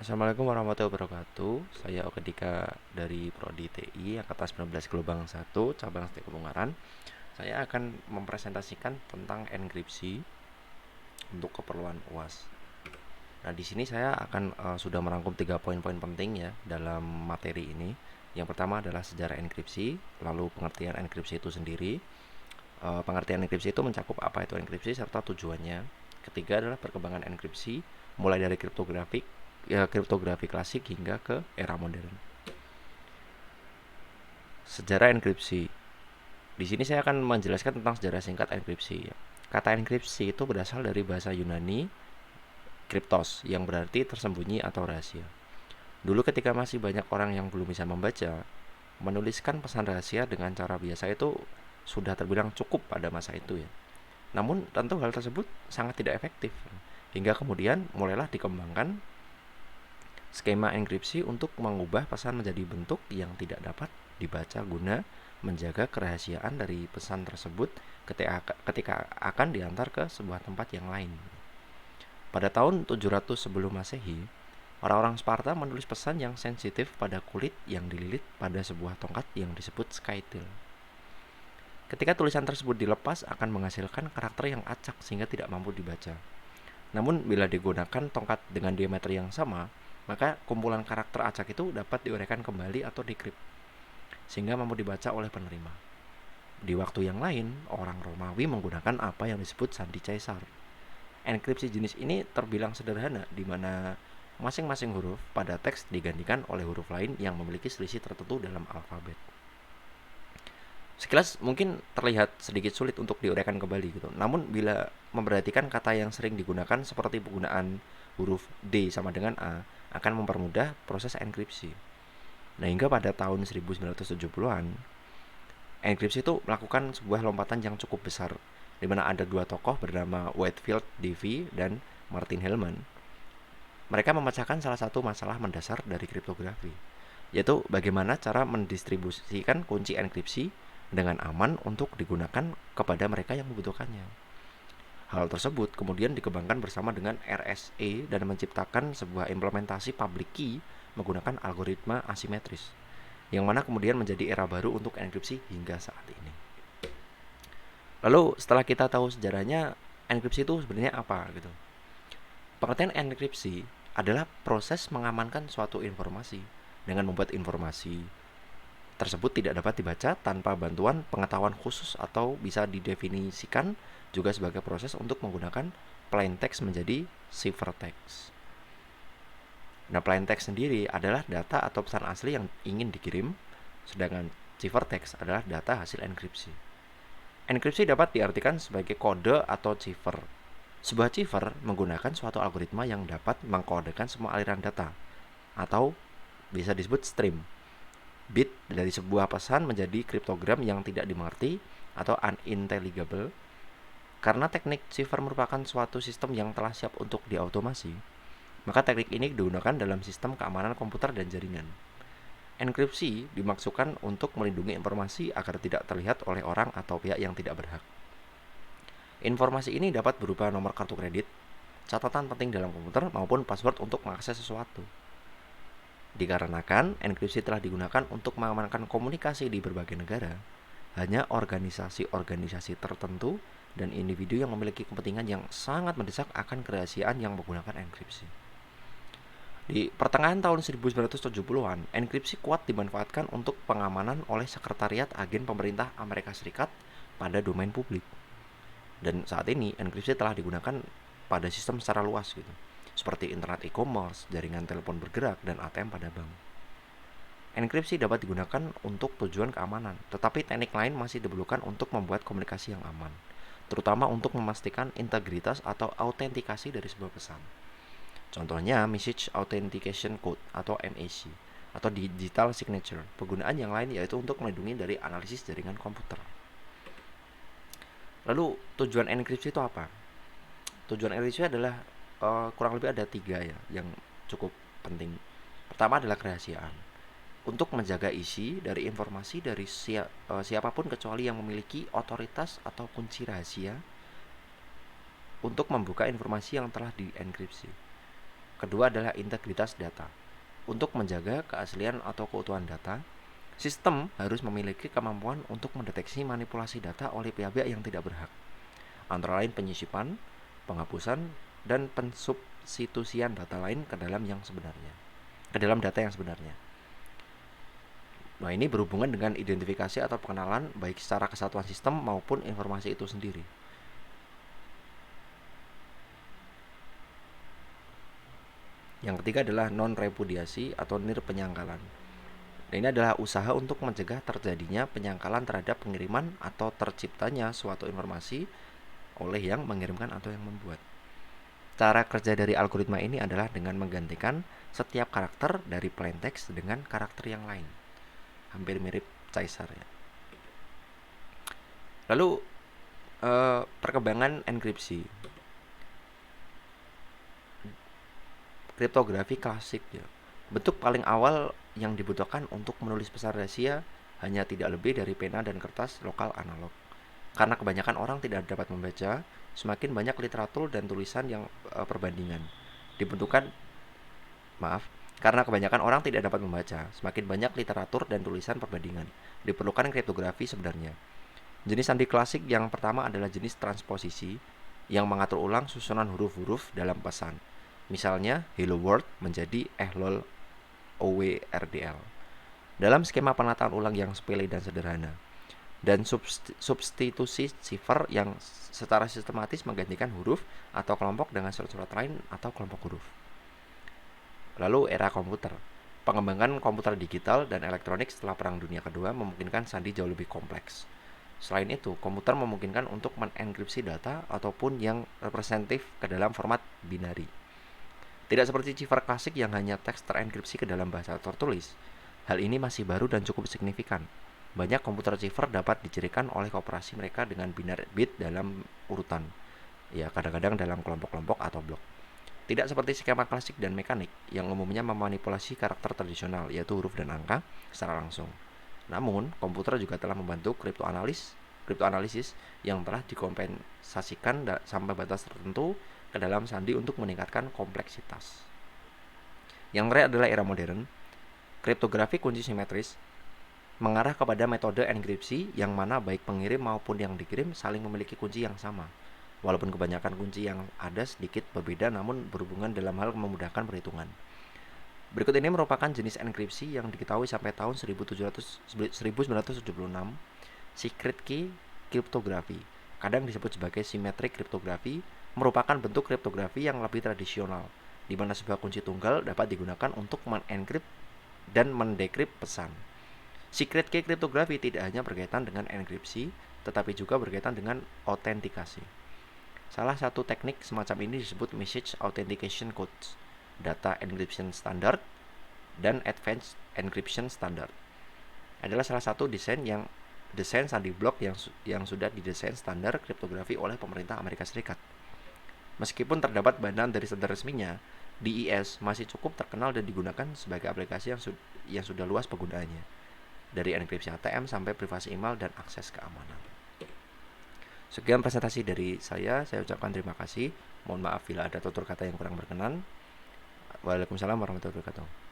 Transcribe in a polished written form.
Assalamualaikum warahmatullahi wabarakatuh. Saya Oke Dika dari Prodi TI Angkatan 19 Gelombang 1 Cabang Stek Ungaran. Saya akan mempresentasikan tentang enkripsi untuk keperluan UAS. Nah, di sini saya akan sudah merangkum 3 poin-poin penting ya dalam materi ini. Yang pertama adalah sejarah enkripsi, lalu pengertian enkripsi itu sendiri. Pengertian enkripsi itu mencakup apa itu enkripsi serta tujuannya. Ketiga adalah perkembangan enkripsi mulai dari kriptografi klasik hingga ke era modern. Sejarah enkripsi. Di sini saya akan menjelaskan tentang sejarah singkat enkripsi. Kata enkripsi itu berasal dari bahasa Yunani kriptos yang berarti tersembunyi atau rahasia. Dulu ketika masih banyak orang yang belum bisa membaca, menuliskan pesan rahasia dengan cara biasa itu sudah terbilang cukup pada masa itu ya. Namun tentu hal tersebut sangat tidak efektif. Hingga kemudian mulailah dikembangkan skema enkripsi untuk mengubah pesan menjadi bentuk yang tidak dapat dibaca guna menjaga kerahasiaan dari pesan tersebut ketika akan diantar ke sebuah tempat yang lain. Pada tahun 700 sebelum Masehi, orang-orang Sparta menulis pesan yang sensitif pada kulit yang dililit pada sebuah tongkat yang disebut skytil. Ketika tulisan tersebut dilepas akan menghasilkan karakter yang acak sehingga tidak mampu dibaca. Namun bila digunakan tongkat dengan diameter yang sama, maka kumpulan karakter acak itu dapat diuraikan kembali atau dekrip sehingga mampu dibaca oleh penerima. Di waktu yang lain, orang Romawi menggunakan apa yang disebut sandi caesar. Enkripsi jenis ini terbilang sederhana di mana masing-masing huruf pada teks digantikan oleh huruf lain yang memiliki selisih tertentu dalam alfabet. Sekilas mungkin terlihat sedikit sulit untuk diuraikan kembali gitu. Namun bila memperhatikan kata yang sering digunakan seperti penggunaan huruf D sama dengan A akan mempermudah proses enkripsi. Nah, hingga pada tahun 1970-an, enkripsi itu melakukan sebuah lompatan yang cukup besar di mana ada dua tokoh bernama Whitefield D.V. dan Martin Hellman. Mereka memecahkan salah satu masalah mendasar dari kriptografi, yaitu bagaimana cara mendistribusikan kunci enkripsi dengan aman untuk digunakan kepada mereka yang membutuhkannya. Hal tersebut kemudian dikembangkan bersama dengan RSA dan menciptakan sebuah implementasi public key menggunakan algoritma asimetris, yang mana kemudian menjadi era baru untuk enkripsi hingga saat ini. Lalu setelah kita tahu sejarahnya, enkripsi itu sebenarnya apa gitu? Pengertian enkripsi adalah proses mengamankan suatu informasi dengan membuat informasi tersebut tidak dapat dibaca tanpa bantuan pengetahuan khusus atau bisa didefinisikan juga sebagai proses untuk menggunakan plain text menjadi ciphertext. Nah, plain text sendiri adalah data atau pesan asli yang ingin dikirim, sedangkan ciphertext adalah data hasil enkripsi. Enkripsi dapat diartikan sebagai kode atau cipher. Sebuah cipher menggunakan suatu algoritma yang dapat mengkodekan semua aliran data, atau bisa disebut stream bit dari sebuah pesan menjadi kriptogram yang tidak dimengerti atau unintelligible. Karena teknik cipher merupakan suatu sistem yang telah siap untuk diautomasi, maka teknik ini digunakan dalam sistem keamanan komputer dan jaringan. Enkripsi dimaksudkan untuk melindungi informasi agar tidak terlihat oleh orang atau pihak yang tidak berhak. Informasi ini dapat berupa nomor kartu kredit, catatan penting dalam komputer, maupun password untuk mengakses sesuatu. Dikarenakan enkripsi telah digunakan untuk mengamankan komunikasi di berbagai negara, hanya organisasi-organisasi tertentu dan individu yang memiliki kepentingan yang sangat mendesak akan kerahasiaan yang menggunakan enkripsi. Di pertengahan tahun 1970-an, enkripsi kuat dimanfaatkan untuk pengamanan oleh Sekretariat Agen Pemerintah Amerika Serikat pada domain publik. Dan saat ini enkripsi telah digunakan pada sistem secara luas gitu, seperti internet e-commerce, jaringan telepon bergerak, dan ATM pada bank. Enkripsi dapat digunakan untuk tujuan keamanan, tetapi teknik lain masih diperlukan untuk membuat komunikasi yang aman, terutama untuk memastikan integritas atau autentikasi dari sebuah pesan. Contohnya Message Authentication Code atau MAC atau Digital Signature. Penggunaan yang lain yaitu untuk melindungi dari analisis jaringan komputer. Lalu tujuan enkripsi itu apa? Tujuan enkripsi adalah kurang lebih ada 3 ya yang cukup penting. Pertama adalah kerahasiaan. Untuk menjaga isi dari informasi dari siapapun kecuali yang memiliki otoritas atau kunci rahasia untuk membuka informasi yang telah dienkripsi. kedua adalah integritas data. Untuk menjaga keaslian atau keutuhan data, sistem harus memiliki kemampuan untuk mendeteksi manipulasi data oleh pihak-pihak yang tidak berhak, antara lain penyisipan, penghapusan, dan pensubstitusian data lain ke dalam data yang sebenarnya. Nah, ini berhubungan dengan identifikasi atau pengenalan baik secara kesatuan sistem maupun informasi itu sendiri. Yang ketiga adalah non-repudiasi atau nirpenyangkalan. Nah, ini adalah usaha untuk mencegah terjadinya penyangkalan terhadap pengiriman atau terciptanya suatu informasi oleh yang mengirimkan atau yang membuat. Cara kerja dari algoritma ini adalah dengan menggantikan setiap karakter dari plain text dengan karakter yang lain. Hampir mirip Caesar ya. Lalu perkembangan enkripsi. Kriptografi klasik ya. Bentuk paling awal yang dibutuhkan untuk menulis pesan rahasia hanya tidak lebih dari pena dan kertas lokal analog. Karena kebanyakan orang tidak dapat membaca, semakin banyak literatur dan tulisan yang perbandingan dibentukkan. Karena kebanyakan orang tidak dapat membaca, semakin banyak literatur dan tulisan perbandingan diperlukan kriptografi sebenarnya. Jenis sandi klasik yang pertama adalah jenis transposisi yang mengatur ulang susunan huruf-huruf dalam pesan. Misalnya, hello world menjadi lol OWRDL. Dalam skema penataan ulang yang sepele dan sederhana. Dan substitusi cipher yang secara sistematis menggantikan huruf atau kelompok dengan surat-surat lain atau kelompok huruf. Lalu era komputer. Pengembangan komputer digital dan elektronik setelah Perang Dunia Kedua memungkinkan sandi jauh lebih kompleks. Selain itu, komputer memungkinkan untuk menenkripsi data ataupun yang representatif ke dalam format binari. Tidak seperti cipher klasik yang hanya teks terenkripsi ke dalam bahasa tertulis. Hal ini masih baru dan cukup signifikan. Banyak komputer cipher dapat dicirikan oleh kooperasi mereka dengan binary bit dalam urutan. Ya, kadang-kadang dalam kelompok-kelompok atau blok. Tidak seperti skema klasik dan mekanik yang umumnya memanipulasi karakter tradisional yaitu huruf dan angka secara langsung. Namun, komputer juga telah membantu kriptoanalisis yang telah dikompensasikan sampai batas tertentu ke dalam sandi untuk meningkatkan kompleksitas. Yang terakhir adalah era modern. Kriptografi kunci simetris mengarah kepada metode enkripsi yang mana baik pengirim maupun yang dikirim saling memiliki kunci yang sama. Walaupun kebanyakan kunci yang ada sedikit berbeda namun berhubungan dalam hal memudahkan perhitungan. Berikut ini merupakan jenis enkripsi yang diketahui sampai tahun 1976, secret key kriptografi. Kadang disebut sebagai symmetric kriptografi, merupakan bentuk kriptografi yang lebih tradisional, di mana sebuah kunci tunggal dapat digunakan untuk menenkrip dan mendekrip pesan. Secret key kriptografi tidak hanya berkaitan dengan enkripsi, tetapi juga berkaitan dengan autentikasi. Salah satu teknik semacam ini disebut Message Authentication Codes, Data Encryption Standard, dan Advanced Encryption Standard. Adalah salah satu desain sandi blok yang sudah didesain standar kriptografi oleh pemerintah Amerika Serikat. Meskipun terdapat bantahan dari standar resminya, DES masih cukup terkenal dan digunakan sebagai aplikasi yang sudah luas penggunaannya, dari enkripsi ATM sampai privasi email dan akses keamanan. Sekian presentasi dari saya ucapkan terima kasih. Mohon maaf bila ada tutur kata yang kurang berkenan. Waalaikumsalam warahmatullahi wabarakatuh.